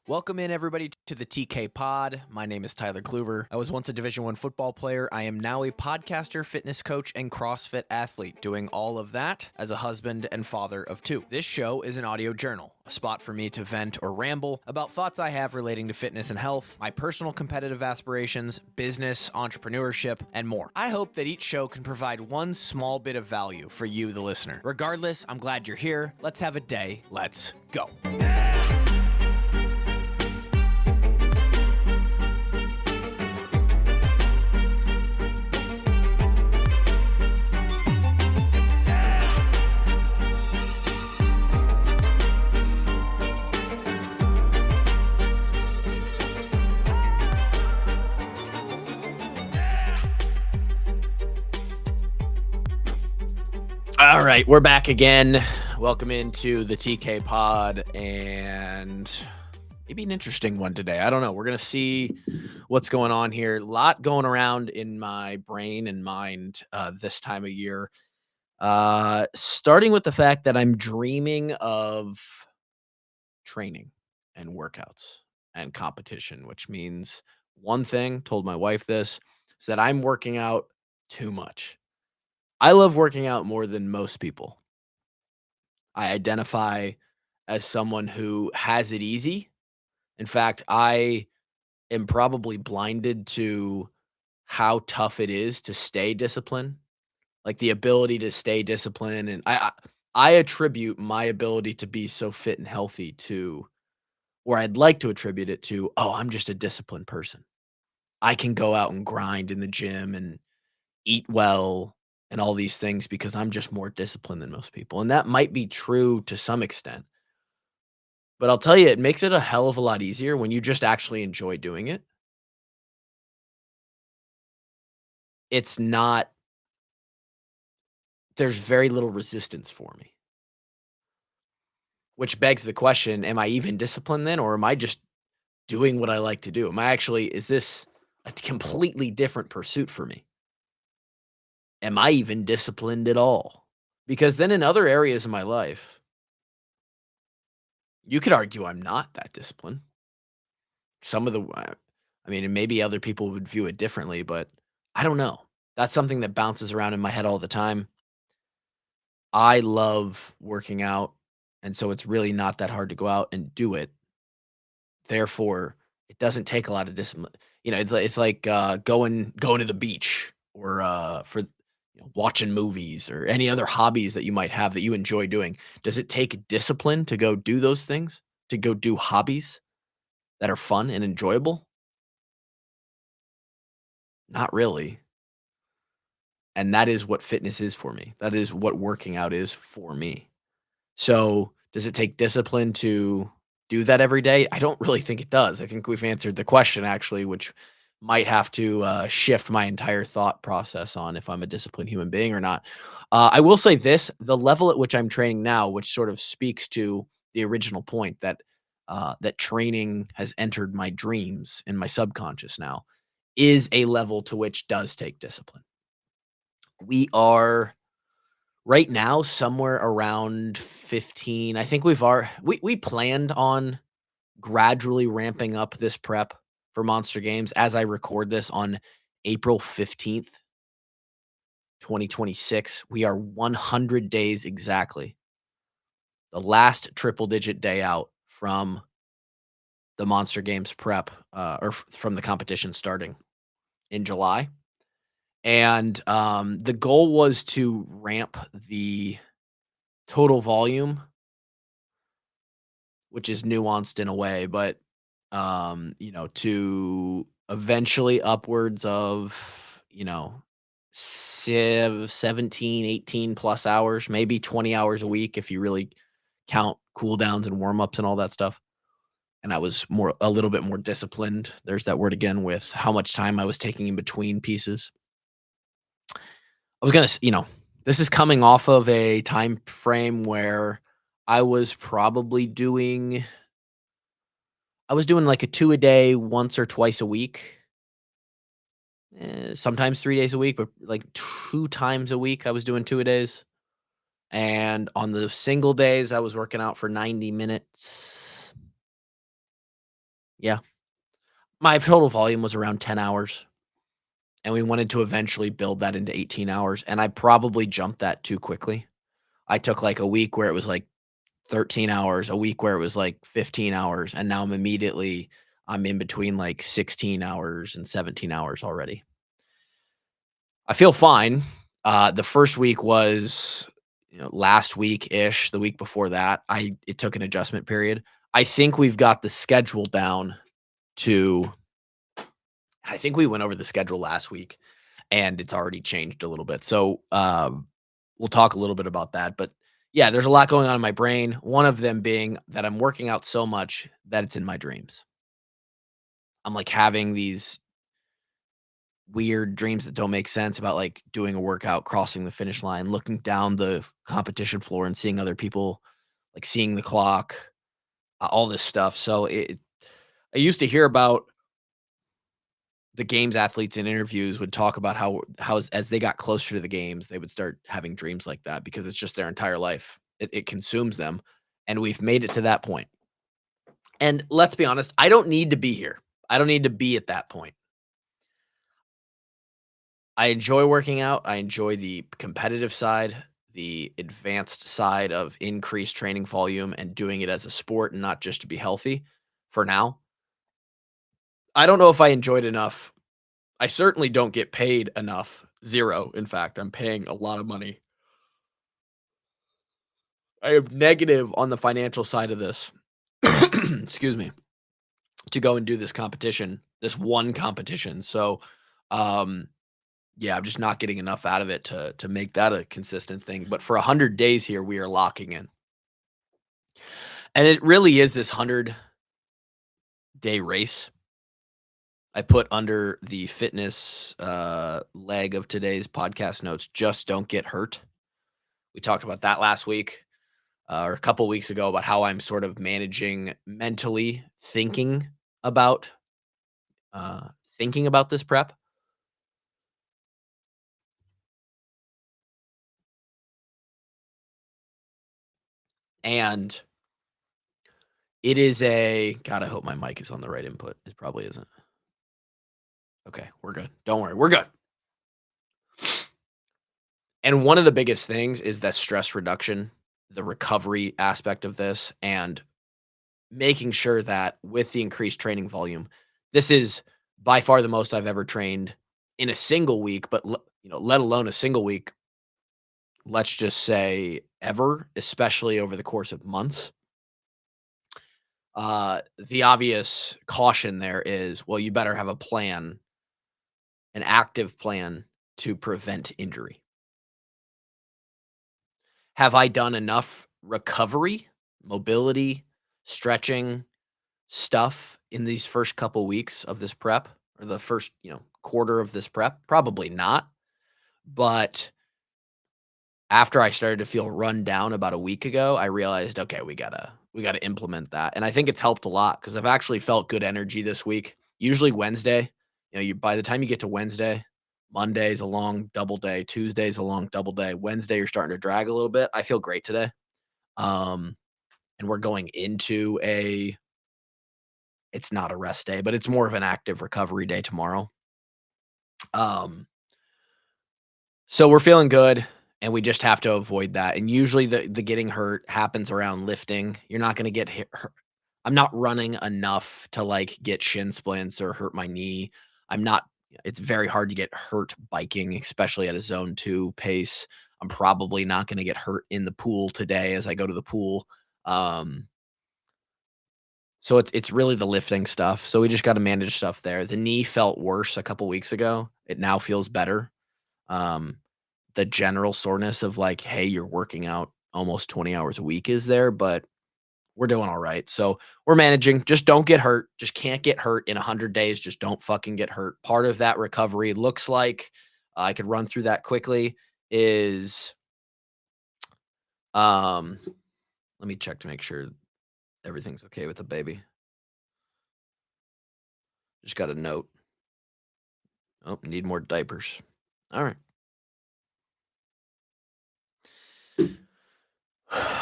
Welcome in everybody to the TK Pod. My name is Tyler Kluver. I was once a Division 1 football player. I am now a podcaster, fitness coach, and CrossFit athlete, doing all of that as a husband and father of two. This show is an audio journal, a spot for me to vent or ramble about thoughts I have relating to fitness and health, my personal competitive aspirations, business, entrepreneurship, and more. I hope that each show can provide one small bit of value for you, the listener. Regardless, I'm glad you're here. Let's have a day. Let's go. All right, we're back again. Welcome into the TK Pod, and maybe an interesting one today. I don't know. We're going to see what's going on here. A lot going around in my brain and mind this time of year. Starting with the fact that I'm dreaming of training and workouts and competition, which means one thing, told my wife this, is that I'm working out too much. I love working out more than most people. I identify as someone who has it easy. In fact, I am probably blinded to how tough it is to stay disciplined, like the ability to stay disciplined. And I attribute my ability to be so fit and healthy to, or I'd like to attribute it to, oh, I'm just a disciplined person. I can go out and grind in the gym and eat well and all these things because I'm just more disciplined than most people. And that might be true to some extent. But I'll tell you, it makes it a hell of a lot easier when you just actually enjoy doing it. It's not There's very little resistance for me, which begs the question, am I even disciplined then, or am I just doing what I like to do? Is this a completely different pursuit for me? Am I even disciplined at all? Because then in other areas of my life, you could argue I'm not that disciplined. Some of the I mean, and maybe other people would view it differently, but I don't know. That's something that bounces around in my head all the time. I love working out, and so it's really not that hard to go out and do it. Therefore, it doesn't take a lot of discipline. It's like going to the beach or for watching movies or any other hobbies that you might have that you enjoy doing. Does it take discipline to go do those things? To go do hobbies that are fun and enjoyable? Not really. And that is what fitness is for me. That is what working out is for me. So, does it take discipline to do that every day? I don't really think it does. I think we've answered the question actually, which might have to shift my entire thought process on if I'm a disciplined human being or not. I will say this: the level at which I'm training now, which sort of speaks to the original point that that training has entered my dreams and my subconscious now, is a level to which does take discipline. We are right now somewhere around 15. I think we planned on gradually ramping up this prep for Monster Games as I record this on April 15th, 2026. We are 100 days exactly. The last triple digit day out from the Monster Games prep from the competition starting in July. And the goal was to ramp the total volume, which is nuanced in a way, but to eventually upwards of, 17, 18 plus hours, maybe 20 hours a week if you really count cool downs and warm ups and all that stuff. And I was a little bit more disciplined. There's that word again with how much time I was taking in between pieces. I was this is coming off of a time frame where I was probably doing like a 2 a day once or twice a week, sometimes 3 days a week, but like 2 times a week I was doing 2 a days. And on the single days, I was working out for 90 minutes. Yeah. My total volume was around 10 hours, and we wanted to eventually build that into 18 hours, and I probably jumped that too quickly. I took, like, a week where it was, like, 13 hours, a week where it was, like, 15 hours, and now I'm in between, like, 16 hours and 17 hours already. I feel fine. The first week was, last week-ish, the week before that, it took an adjustment period. I think we've got the schedule down to I think we went over the schedule last week, and it's already changed a little bit. So, we'll talk a little bit about that, but yeah, there's a lot going on in my brain. One of them being that I'm working out so much that it's in my dreams. I'm like having these weird dreams that don't make sense about like doing a workout, crossing the finish line, looking down the competition floor and seeing other people, like seeing the clock, all this stuff. So I used to hear about the games athletes in interviews would talk about how as they got closer to the games, they would start having dreams like that because it's just their entire life. It consumes them, and we've made it to that point. And let's be honest, I don't need to be here. I don't need to be at that point. I enjoy working out. I enjoy the competitive side, the advanced side of increased training volume and doing it as a sport and not just to be healthy for now. I don't know if I enjoyed enough. I certainly don't get paid enough. Zero. In fact, I'm paying a lot of money. I am negative on the financial side of this. Excuse me. To go and do this competition, this one competition. So, um, yeah, I'm just not getting enough out of it to make that a consistent thing. But for 100 days here, we are locking in. And it really is this 100-day race. I put under the fitness leg of today's podcast notes, just don't get hurt. We talked about that last week. Or a couple weeks ago about how I'm sort of managing mentally about uh, thinking about this prep. And it is a God, I hope my mic is on the right input. It probably isn't. Okay, we're good. Don't worry, we're good. And one of the biggest things is that stress reduction, the recovery aspect of this, and making sure that with the increased training volume, this is by far the most I've ever trained in a single week, but let alone a single week, let's just say ever, especially over the course of months. The obvious caution there is, well, you better have a plan, an active plan to prevent injury. Have I done enough recovery, mobility, stretching stuff in these first couple weeks of this prep or the first, quarter of this prep? Probably not. But after I started to feel run down about a week ago, I realized, okay, we gotta implement that. And I think it's helped a lot because I've actually felt good energy this week. Usually Wednesday, you by the time you get to Wednesday, Monday's a long double day, Tuesday's a long double day. Wednesday, you're starting to drag a little bit. I feel great today. Um, and we're going into it's not a rest day, but it's more of an active recovery day tomorrow. Um, So we're feeling good, and we just have to avoid that. And usually the getting hurt happens around lifting. You're not gonna get hurt. I'm not running enough to like get shin splints or hurt my knee. I'm not it's very hard to get hurt biking, especially at a zone 2 pace. I'm probably not gonna get hurt in the pool today as I go to the pool. Um, so it's really the lifting stuff. So we just gotta manage stuff there. The knee felt worse a couple weeks ago. It now feels better. Um, the general soreness of like, hey, you're working out almost 20 hours a week is there, but we're doing all right. So we're managing. Just don't get hurt. Just can't get hurt in 100 days. Just don't fucking get hurt. Part of that recovery looks like I could run through that quickly is um let me check to make sure everything's okay with the baby. Just got a note. Oh, need more diapers. All right.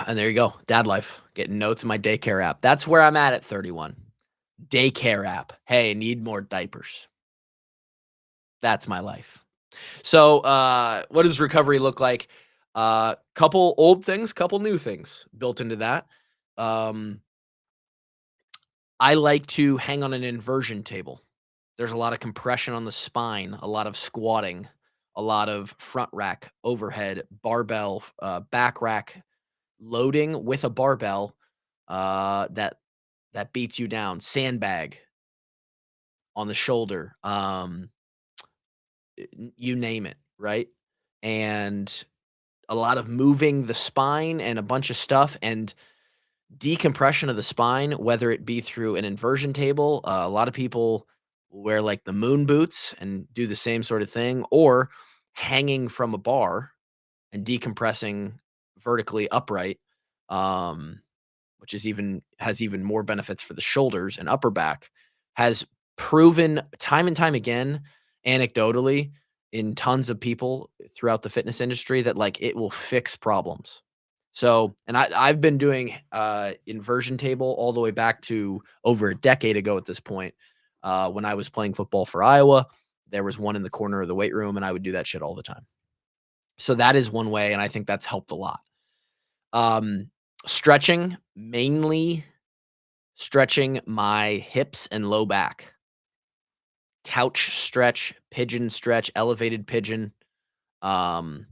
And there you go. Dad life. Getting notes in my daycare app. That's where I'm at 31. Daycare app. Hey, need more diapers. That's my life. So, what does recovery look like? Couple old things, couple new things built into that. Um, I like to hang on an inversion table. There's a lot of compression on the spine, a lot of squatting, a lot of front rack, overhead, barbell, back rack loading with a barbell that beats you down, sandbag on the shoulder, you name it, right? And a lot of moving the spine and a bunch of stuff and decompression of the spine, whether it be through an inversion table. A lot of people wear like the moon boots and do the same sort of thing, or hanging from a bar and decompressing vertically upright, um, which is even has even more benefits for the shoulders and upper back, has proven time and time again, anecdotally, in tons of people throughout the fitness industry that like it will fix problems. So, and I've been doing inversion table all the way back to over a decade ago at this point. When I was playing football for Iowa, there was one in the corner of the weight room, and I would do that shit all the time. So that is one way, and I think that's helped a lot. Um, Stretching, mainly stretching my hips and low back. Couch stretch, elevated pigeon. Um,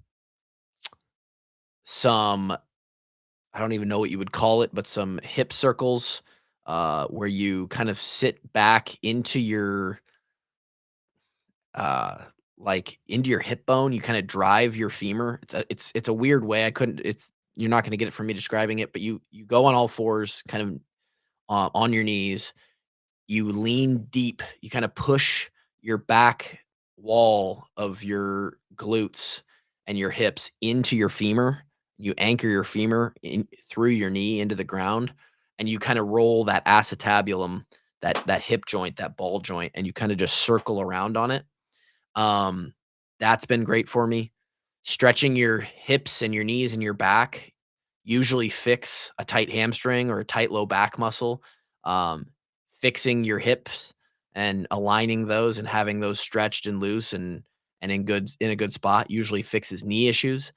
some I don't even know what you would call it, but some hip circles, where you kind of sit back into your uh, like into your hip bone. You kind of drive your femur. It's a weird way. I couldn't. It's You're not going to get it from me describing it, but you go on all fours, kind of on your knees. You lean deep. You kind of push your back wall of your glutes and your hips into your femur. You anchor your femur in through your knee into the ground, and you kind of roll that acetabulum, that hip joint, that ball joint, and you kind of just circle around on it. Um, that's been great for me. Stretching your hips and your knees and your back usually fix a tight hamstring or a tight low back muscle. Um, Fixing your hips and aligning those and having those stretched and loose and in a good spot usually fixes knee issues.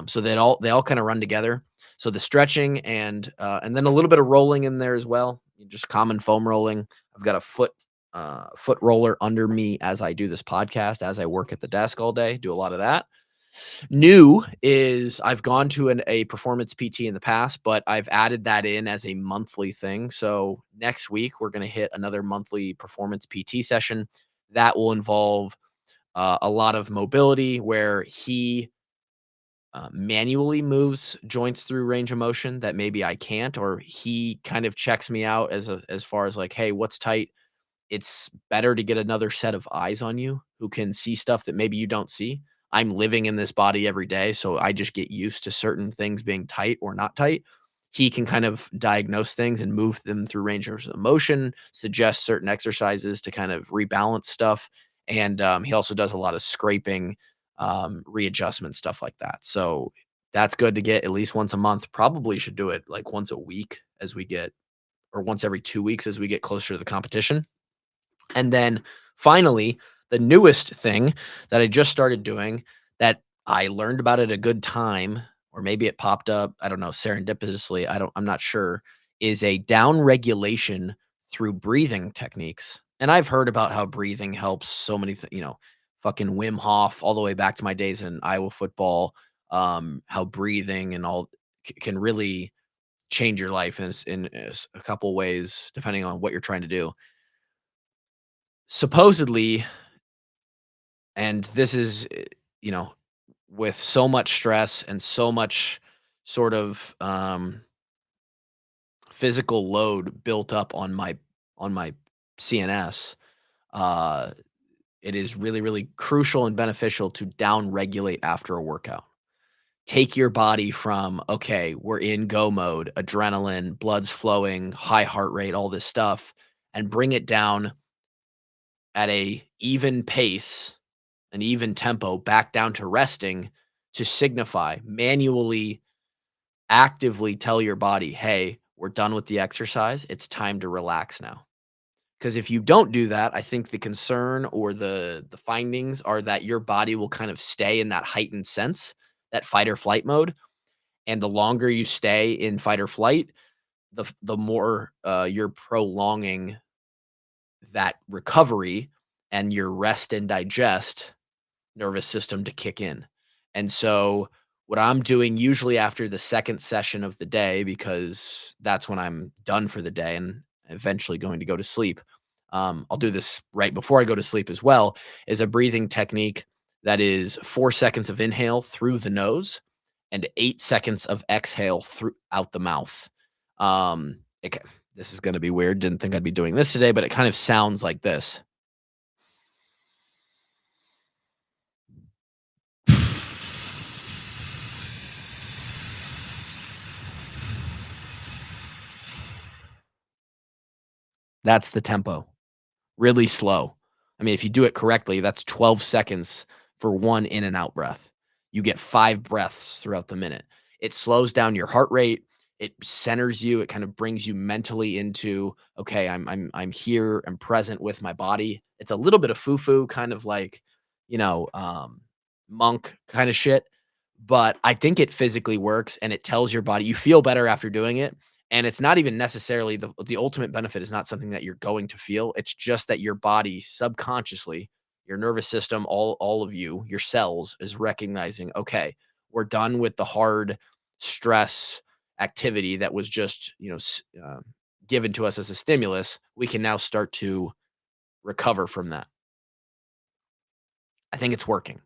So they all kind of run together. So the stretching and then a little bit of rolling in there as well, just common foam rolling. I've got a foot roller under me as I do this podcast, as I work at the desk all day, do a lot of that. New is I've gone to a performance PT in the past, but I've added that in as a monthly thing. So next week we're going to hit another monthly performance PT session that will involve a lot of mobility, where he manually moves joints through range of motion that maybe I can't, or he kind of checks me out as far as like, hey, what's tight? It's better to get another set of eyes on you who can see stuff that maybe you don't see. I'm living in this body every day, so I just get used to certain things being tight or not tight. He can kind of diagnose things and move them through range of motion, suggest certain exercises to kind of rebalance stuff. And he also does a lot of scraping, readjustment, stuff like that. So that's good to get at least once a month. Probably should do it like once a week as we get, or once every 2 weeks as we get closer to the competition. And then finally, the newest thing that I just started doing that I learned about at a good time, or maybe it popped up, I don't know, serendipitously, I'm not sure, is a down regulation through breathing techniques. And I've heard about how breathing helps so many fucking Wim Hof all the way back to my days in Iowa football, how breathing and all can really change your life in a couple ways depending on what you're trying to do. Supposedly, and this is, you know, with so much stress and so much sort of physical load built up on my CNS, uh, it is really, really crucial and beneficial to down regulate after a workout. Take your body from, okay, we're in go mode, adrenaline, blood's flowing, high heart rate, all this stuff, and bring it down at a even pace, an even tempo, back down to resting, to signify, manually, actively tell your body, hey, we're done with the exercise. It's time to relax now. Because if you don't do that, I think the concern or the findings are that your body will kind of stay in that heightened sense, that fight or flight mode, and the longer you stay in fight or flight, the more, you're prolonging that recovery and your rest and digest nervous system to kick in. And so what I'm doing usually after the second session of the day, because that's when I'm done for the day and eventually going to go to sleep. I'll do this right before I go to sleep as well, is a breathing technique that is 4 seconds of inhale through the nose and 8 seconds of exhale through out the mouth. Okay, this is going to be weird. Didn't think I'd be doing this today, but it kind of sounds like this. That's the tempo. Really slow. I mean, if you do it correctly, that's 12 seconds for one in and out breath. You get 5 breaths throughout the minute. It slows down your heart rate. It centers you. It kind of brings you mentally into, okay, I'm here. I'm present with my body. It's a little bit of foo-foo, kind of like, you know, monk kind of shit. But I think it physically works and it tells your body you feel better after doing it. And it's not even necessarily the ultimate benefit is not something that you're going to feel. It's just that your body subconsciously, your nervous system, all of you, your cells is recognizing, okay, we're done with the hard stress activity that was just, given to us as a stimulus. We can now start to recover from that. I think it's working.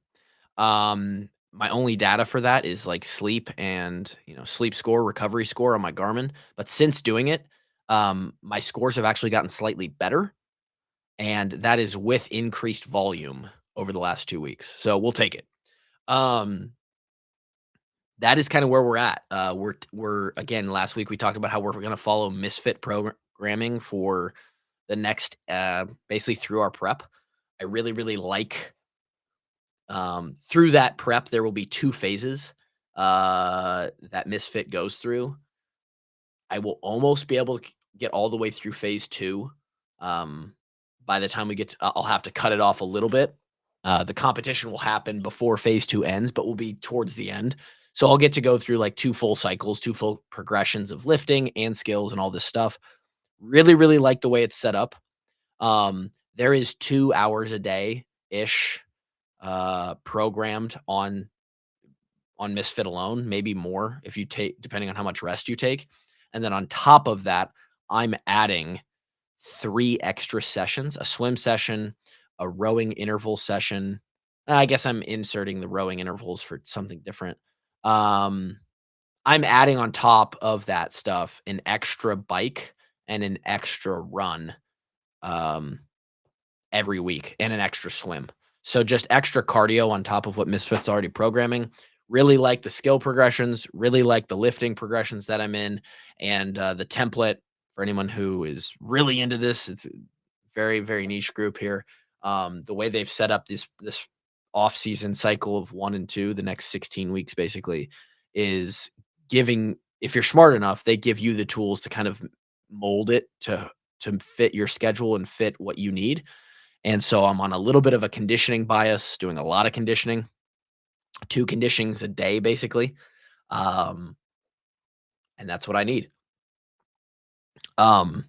My only data for that is like sleep and, sleep score, recovery score on my Garmin. But since doing it, my scores have actually gotten slightly better. And that is with increased volume over the last 2 weeks. So we'll take it. Um, that is kind of where we're at. We're again, last week we talked about how we're going to follow Misfit programming for the next, basically through our prep. I really, really like through that prep, there will be 2 phases, that Misfit goes through. I will almost be able to get all the way through phase 2. Um, by the time we get to I'll have to cut it off a little bit. The competition will happen before phase 2 ends, but will be towards the end. So I'll get to go through, like, 2 full cycles, 2 full progressions of lifting and skills and all this stuff. Really, really like the way it's set up. There is 2 hours a day-ish, programmed on Misfit alone, maybe more if you take depending on how much rest you take. And then on top of that, I'm adding 3 extra sessions, a swim session, a rowing interval session. I guess I'm inserting the rowing intervals for something different. Um, I'm adding on top of that stuff an extra bike and an extra run. Um, every week and an extra swim. So just extra cardio on top of what Misfit's already programming. Really like the skill progressions, really like the lifting progressions that I'm in, and the template for anyone who is really into this. It's a very, very niche group here. The way they've set up this off season cycle of 1 and 2, the next 16 weeks basically, is giving. If you're smart enough, they give you the tools to kind of mold it to fit your schedule and fit what you need. And so I'm on a little bit of a conditioning bias, doing a lot of conditioning, 2 conditionings a day basically. Um, and that's what I need. Um,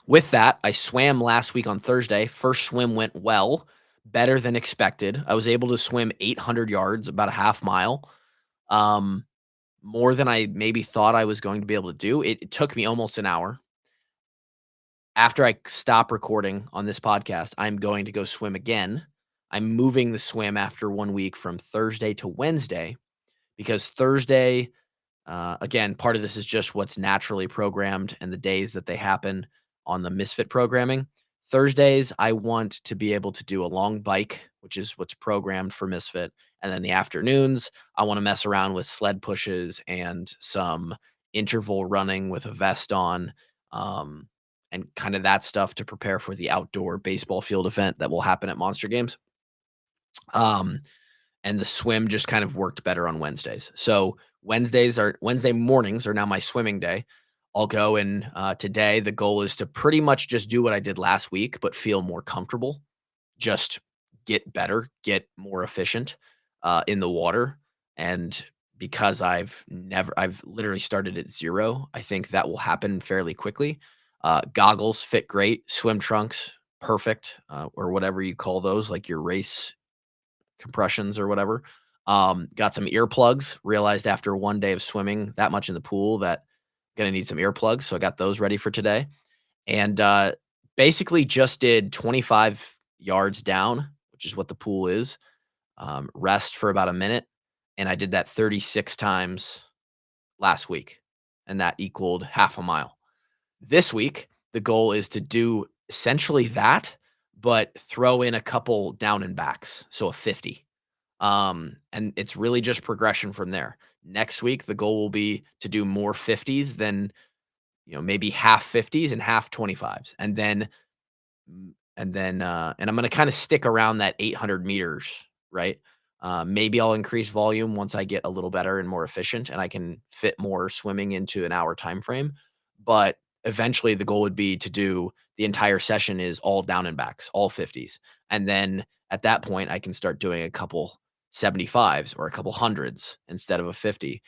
with that, I swam last week on Thursday. First swim went well, better than expected. I was able to swim 800 yards, about a half mile. Um, more than I maybe thought I was going to be able to do. It took me almost an hour. After I stop recording on this podcast, I'm going to go swim again. I'm moving the swim after 1 week from Thursday to Wednesday because Thursday, again, part of this is just what's naturally programmed and the days that they happen on the Misfit programming. Thursdays, I want to be able to do a long bike, which is what's programmed for Misfit. And then the afternoons, I want to mess around with sled pushes and some interval running with a vest on. Um, and kind of that stuff to prepare for the outdoor baseball field event that will happen at Monster Games. Um, and the swim just kind of worked better on Wednesdays. So Wednesday mornings are now my swimming day. I'll go in today. The goal is to pretty much just do what I did last week, but feel more comfortable, just get better, get more efficient in the water. And because I've literally started at zero, I think that will happen fairly quickly. Goggles fit great, swim trunks, perfect, or whatever you call those, like your race compressions or whatever. Got some earplugs, realized after one day of swimming that much in the pool that gonna need some earplugs. So I got those ready for today. And basically just did 25 yards down, which is what the pool is, rest for about a minute. And I did that 36 times last week, and that equaled half a mile. This week, the goal is to do essentially that, but throw in a couple down and backs, so a 50. And it's really just progression from there. Next week, the goal will be to do more 50s than, maybe half 50s and half 25s. And I'm gonna kinda stick around that 800 meters, right? Maybe I'll increase volume once I get a little better and more efficient, and I can fit more swimming into an hour time frame. But eventually, the goal would be to do the entire session is all down and backs, all 50s. And then at that point, I can start doing a couple 75s or a couple hundreds instead of a 50.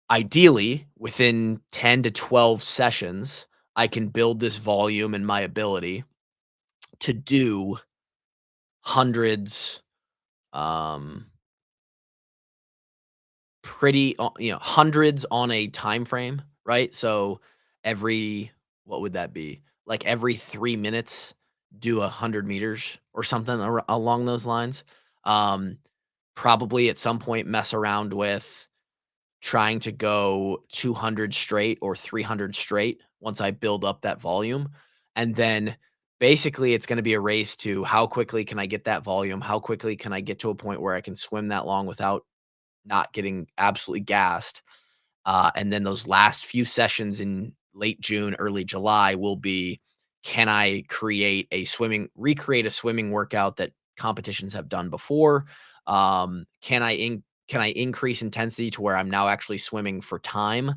Ideally, within 10 to 12 sessions, I can build this volume and my ability to do hundreds, um, hundreds on a time frame, right? So every what would that be? Like every 3 minutes, do 100 meters or something along those lines. Um, Probably at some point mess around with trying to go 200 straight or 300 straight once I build up that volume. And then basically it's going to be a race to how quickly can I get that volume? How quickly can I get to a point where I can swim that long without not getting absolutely gassed? And then those last few sessions in late June, early July will be, can I recreate a swimming workout that competitions have done before? Can I increase intensity to where I'm now actually swimming for time?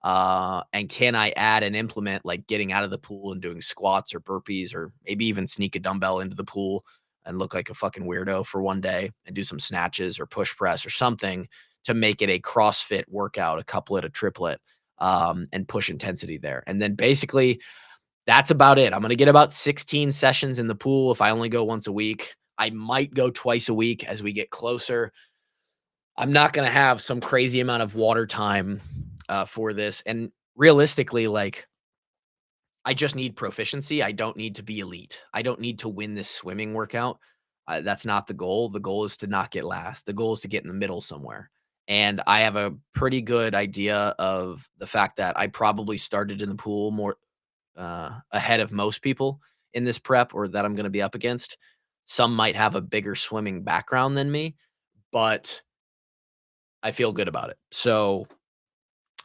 And can I add and implement like getting out of the pool and doing squats or burpees, or maybe even sneak a dumbbell into the pool and look like a fucking weirdo for one day and do some snatches or push press or something to make it a CrossFit workout, a couplet, a triplet, and push intensity there. And then basically that's about it. I'm going to get about 16 sessions in the pool if I only go once a week. I might go twice a week as we get closer. I'm not going to have some crazy amount of water time for this. And realistically, like, I just need proficiency. I don't need to be elite. I don't need to win this swimming workout. That's not the goal. The goal is to not get last. The goal is to get in the middle somewhere. And I have a pretty good idea of the fact that I probably started in the pool more ahead of most people in this prep or that I'm going to be up against. Some might have a bigger swimming background than me, but I feel good about it. So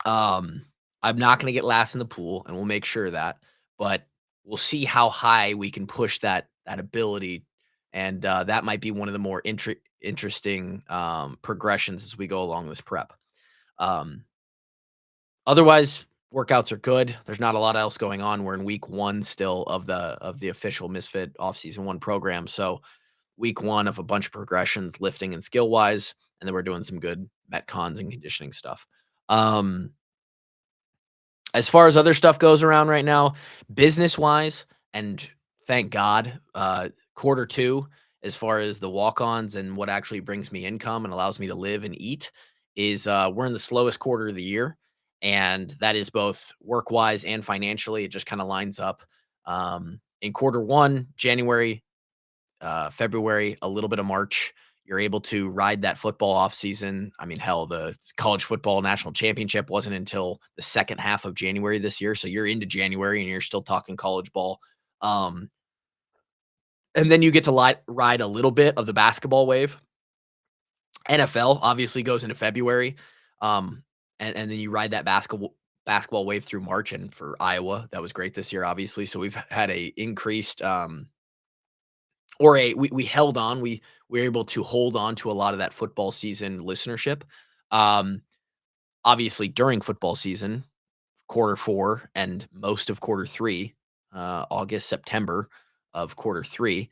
um, I'm not gonna get last in the pool, and we'll make sure of that, but we'll see how high we can push that ability, and, that might be one of the more interesting, progressions as we go along this prep. Um, Otherwise, workouts are good. There's not a lot else going on. We're in week 1 still of the official Misfit off-season 1 program, so week 1 of a bunch of progressions, lifting and skill-wise, and then we're doing some good metcons and conditioning stuff. Um as far as other stuff goes around right now, business-wise, and thank God, quarter 2, as far as the walk-ons and what actually brings me income and allows me to live and eat is, we're in the slowest quarter of the year, and that is both work-wise and financially. It just kinda lines up. In quarter 1, January, February, a little bit of March. You're able to ride that football off season. I mean, hell, the college football national championship wasn't until the second half of January this year. So you're into January and you're still talking college ball. Um, and then you get to ride a little bit of the basketball wave. NFL obviously goes into February. And then you ride that basketball wave through March. And for Iowa, that was great this year, obviously. So we've had a increased or a we held on. We were able to hold on to a lot of that football season listenership. Um, Obviously during football season, quarter four and most of quarter three, August, September of quarter three.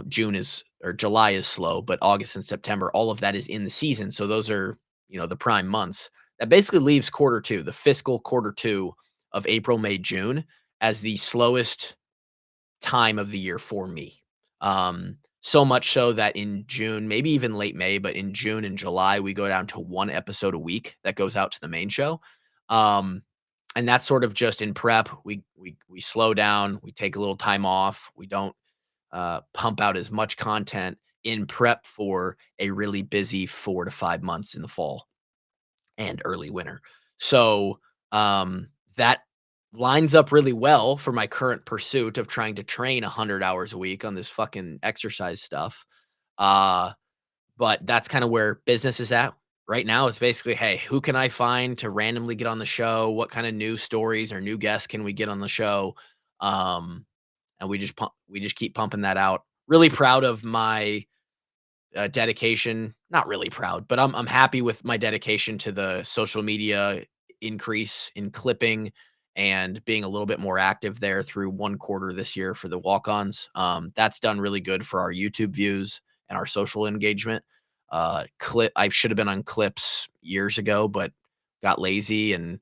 June is or July is slow, but August and September, all of that is in the season. So those are, the prime months. That basically leaves quarter two, the fiscal quarter two of April, May, June as the slowest time of the year for me. So much so that in June, maybe even late May, but in June and July, we go down to one episode a week that goes out to the main show. Um, and that's sort of just in prep. We slow down, we take a little time off, we don't pump out as much content in prep for a really busy 4 to 5 months in the fall and early winter. So that lines up really well for my current pursuit of trying to train 100 hours a week on this fucking exercise stuff. Uh, but that's kind of where business is at right now. It's basically, hey, who can I find to randomly get on the show? What kind of new stories or new guests can we get on the show? And we just keep pumping that out. Really proud of my dedication. Not really proud, but I'm happy with my dedication to the social media increase in clipping and being a little bit more active there through one quarter this year for the walk-ons. That's done really good for our YouTube views and our social engagement. I should have been on clips years ago, but got lazy and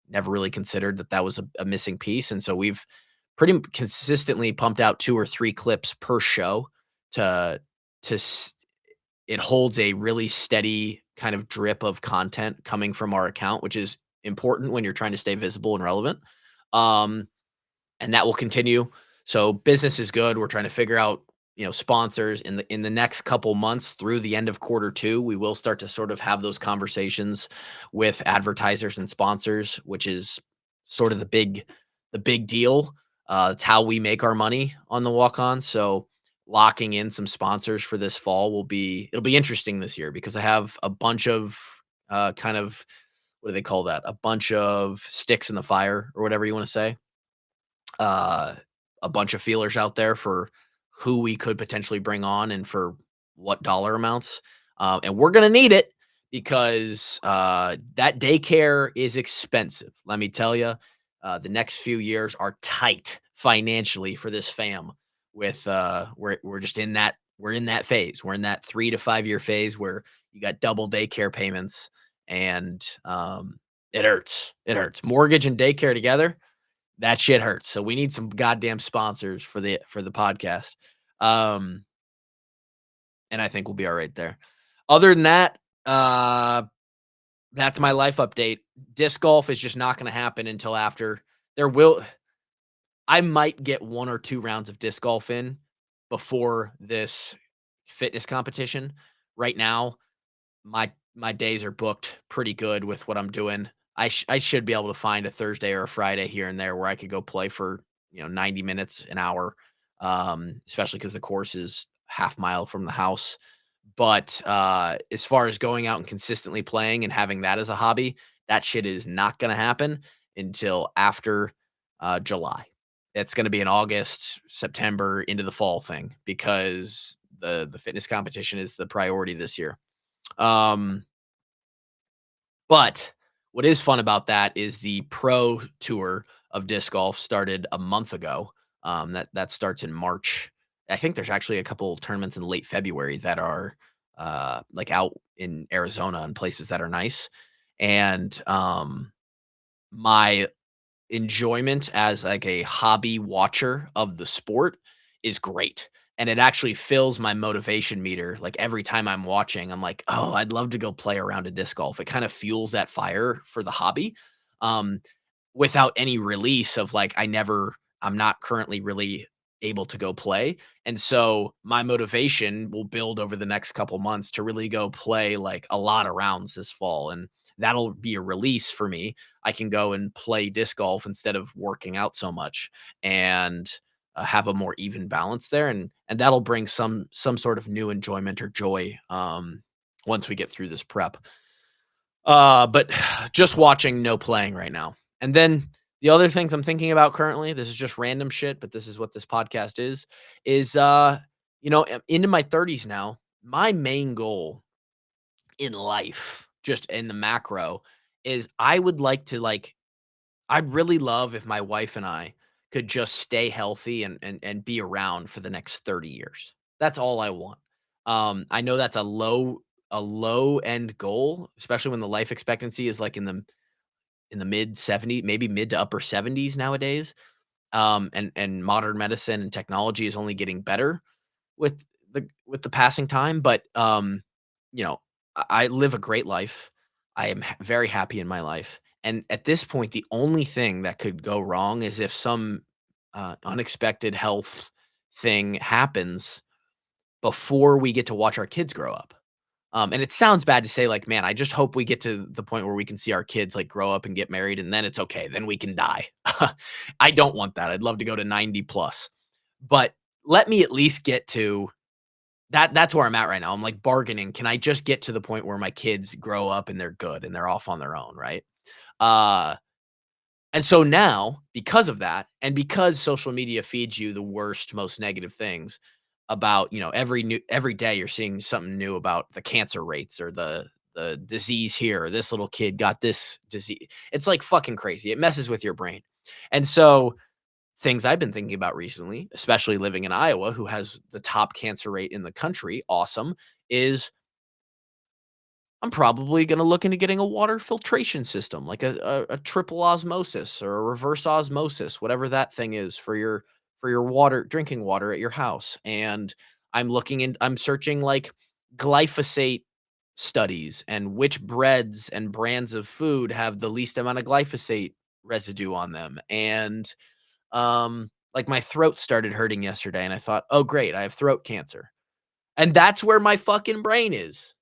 never really considered that was a missing piece. And so we've consistently pumped out 2 or 3 clips per show to to it holds a really steady kind of drip of content coming from our account, which is important when you're trying to stay visible and relevant. Um, and that will continue. So business is good. We're trying to figure out, sponsors in the next couple months through the end of quarter two. We will start to sort of have those conversations with advertisers and sponsors, which is sort of the big deal. It's how we make our money on the walk-on. So locking in some sponsors for this fall it'll be interesting this year because I have a bunch of kind of what do they call that? A bunch of sticks in the fire or whatever you want to say. Uh, a bunch of feelers out there for who we could potentially bring on and for what dollar amounts. And we're gonna need it because that daycare is expensive. Let me tell you, the next few years are tight financially for this fam. With we're just in that phase. We're in that 3 to 5 year phase where you got double daycare payments and it hurts. It hurts. Mortgage and daycare together, that shit hurts. So we need some goddamn sponsors for the podcast. Um, and I think we'll be all right there. Other than that, that's my life update. Disc golf is just not going to happen until after. I might get 1 or 2 rounds of disc golf in before this fitness competition. Right now, my days are booked pretty good with what I'm doing. I should be able to find a Thursday or a Friday here and there where I could go play for 90 minutes, an hour, especially because the course is half mile from the house. But as far as going out and consistently playing and having that as a hobby, that shit is not going to happen until after July. It's going to be an August, September into the fall thing because the fitness competition is the priority this year. But what is fun about that is the pro tour of disc golf started a month ago. That starts in March. I think there's actually a couple tournaments in late February that are like out in Arizona and places that are nice. And my enjoyment as like a hobby watcher of the sport is great. And it actually fills my motivation meter. Like every time I'm watching, I'm like, oh, I'd love to go play around a disc golf. It kind of fuels that fire for the hobby. Um, Without any release of like, I'm not currently really able to go play. And so my motivation will build over the next couple months to really go play like a lot of rounds this fall. And that'll be a release for me. I can go and play disc golf instead of working out so much and have a more even balance there. And that'll bring some sort of new enjoyment or joy once we get through this prep. But just watching, no playing right now. And then the other things I'm thinking about currently, this is just random shit, but this is what this podcast is into my 30s now. My main goal in life, just in the macro, is I would like to I'd really love if my wife and I could just stay healthy and be around for the next 30 years. That's all I want. I know that's a low end goal, especially when the life expectancy is like in the mid 70, maybe mid to upper 70s nowadays. And modern medicine and technology is only getting better with the passing time. But you know, I live a great life. I am very happy in my life, and at this point, the only thing that could go wrong is if some unexpected health thing happens before we get to watch our kids grow up. And it sounds bad to say, like, man, I just hope we get to the point where we can see our kids like grow up and get married, and then it's okay. Then we can die. I don't want that. I'd love to go to 90 plus, but let me at least get to that. That's where I'm at right now. I'm like bargaining. Can I just get to the point where my kids grow up and they're good and they're off on their own, right? Uh, and so now, because of that, and because social media feeds you the worst, most negative things about, every day you're seeing something new about the cancer rates or the disease here, or this little kid got this disease. It's like fucking crazy. It messes with your brain. And so things I've been thinking about recently, especially living in Iowa, who has the top cancer rate in the country, awesome, is I'm probably gonna look into getting a water filtration system, like a triple osmosis or a reverse osmosis, whatever that thing is for your water drinking water at your house. And I'm searching like glyphosate studies and which breads and brands of food have the least amount of glyphosate residue on them. And like my throat started hurting yesterday, and I thought, oh great, I have throat cancer. And that's where my fucking brain is.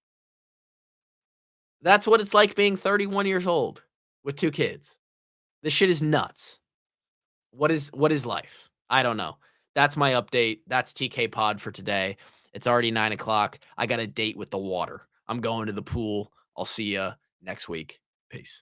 That's what it's like being 31 years old with 2 kids. This shit is nuts. What is life? I don't know. That's my update. That's TK Pod for today. It's already 9 o'clock. I got a date with the water. I'm going to the pool. I'll see ya next week. Peace.